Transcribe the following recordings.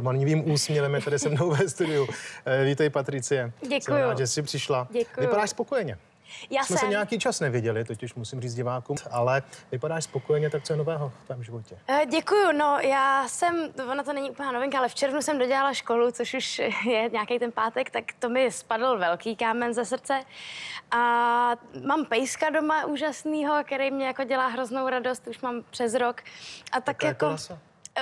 Manivým úsměvem je tady se mnou ve studiu. Vítej, Patricie. Děkuju. Jsem rád, že jsi přišla. Děkuju. Vypadáš spokojeně. Jsme se nějaký čas neviděli, totiž musím říct divákům, ale vypadáš spokojeně, tak co je nového v tvém životě? Děkuju, no ona to není úplná novinka, ale v červnu jsem dodělala školu, což už je nějaký ten pátek, tak to mi spadl velký kámen ze srdce. A mám pejska doma úžasnýho, který mě jako dělá hroznou radost, už mám přes rok. A tak jako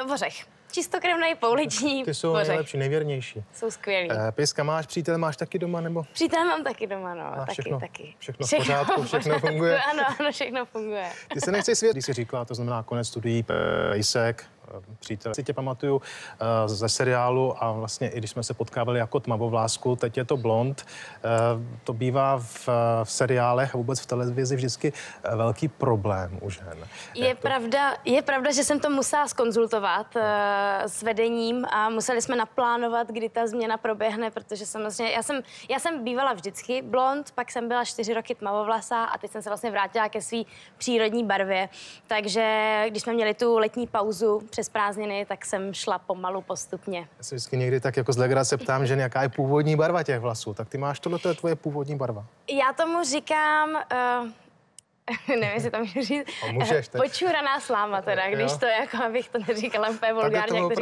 Vořech. Čistokrevnej pouliční Ty jsou Vořech. nejlepší, nejvěrnější. Jsou skvělí. Pejska máš, přítel máš taky doma, nebo? Přítel mám taky doma, no. A taky. Všechno v pořádku, všechno funguje. Ano, všechno funguje. Ty se nechceš svět, když jsi říkala, to znamená konec studií, pejsek, přítel. Si tě pamatuju ze seriálu a vlastně i když jsme se potkávali jako Tmavovlásku, teď je to Blond. To bývá v seriálech a vůbec v televizi vždycky velký problém u žen. Je pravda, že jsem to musela zkonzultovat s vedením a museli jsme naplánovat, kdy ta změna proběhne, protože samozřejmě já jsem bývala vždycky blond, pak jsem byla 4 roky tmavovlasá a teď jsem se vlastně vrátila ke své přírodní barvě. Takže když jsme měli tu letní pauzu přes prázdniny, tak jsem šla pomalu postupně. Já se vždycky někdy tak jako z legrace ptám, že jaká je původní barva těch vlasů. Tak ty máš tohle, to je tvoje původní barva. Já tomu říkám... nevím, jestli to můžu říct. Počuraná sláma teda, když to jako, abych to neříkala úplně vulgárně, jak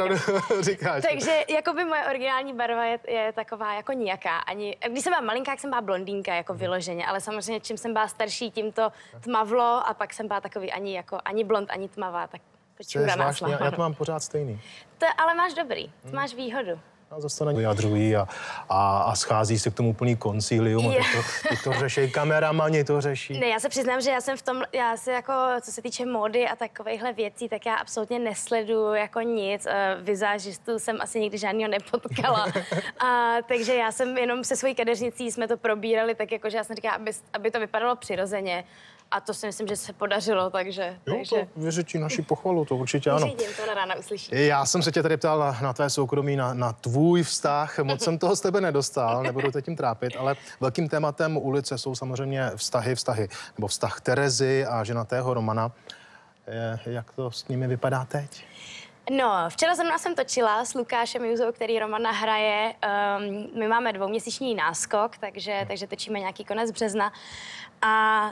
to říkáš. Takže jakoby moje originální barva je taková jako nijaká. Když jsem byla malinká, tak jsem byla blondýnka jako vyloženě, ale samozřejmě čím jsem byla starší, tím to tmavlo a pak jsem byla takový ani blond, ani tmavá, tak počuraná sláma. Já to mám pořád stejný. Ale máš dobrý, máš výhodu. A zase na vyjadřují a schází se k tomu úplný koncílium. Ty to řeší kameramani, to řeší. Ne, já se přiznám, že já se jako, co se týče módy a takovýchhle věcí, tak já absolutně nesleduju jako nic. Vizážistů jsem asi nikdy žádnýho nepotkala. Takže já jsem jenom se svojí kadeřnicí jsme to probírali, tak jakože já jsem říkala, aby to vypadalo přirozeně. A to si myslím, že se podařilo, takže... To vyřečí naši pochvalu, to určitě ano. Vyřídím, to na rána uslyší. Já jsem se tě tady ptal na tvé soukromí, na tvůj vztah. Moc jsem toho z tebe nedostal, nebudu tě tím trápit, ale velkým tématem ulice jsou samozřejmě vztahy, nebo vztah Terezy a ženatého Romana. Jak to s nimi vypadá teď? No, včera jsem točila s Lukášem Juzou, který Romana hraje. My máme 2měsíční náskok, takže točíme nějaký konec března. A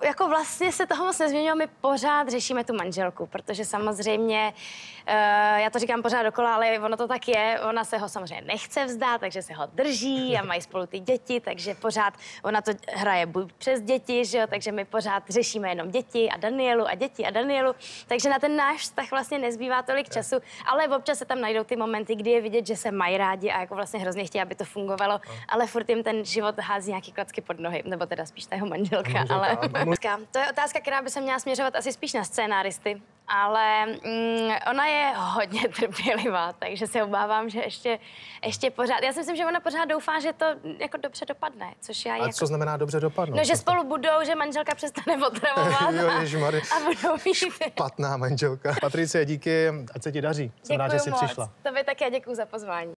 jako vlastně se toho moc nezměnilo, my pořád řešíme tu manželku, protože samozřejmě, já to říkám pořád dokola, ale ono to tak je, ona se ho samozřejmě nechce vzdát, takže se ho drží a mají spolu ty děti, takže pořád ona to hraje buď přes děti, že jo, takže my pořád řešíme jenom děti a Danielu, takže na ten náš vztah vlastně nezbývá tolik času, ale občas se tam najdou ty momenty, kdy je vidět, že se mají rádi a jako vlastně hrozně chtějí, aby to fungovalo, ale furt jim ten život hází nějaký klacky pod nohy, nebo teda spíš ta jeho manželka. Ale to je otázka, která by se měla směřovat asi spíš na scénáristy, ale ona je hodně trpělivá, takže se obávám, že ještě pořád. Já si myslím, že ona pořád doufá, že to jako dobře dopadne, což já. A co znamená dobře dopadnout? No, že spolu budou, že manželka přestane otravovat a budou mít. Špatná manželka. Patricie, díky, ať se ti daří. Jsem rád, že jsi přišla. Tobě také děkuju za pozvání.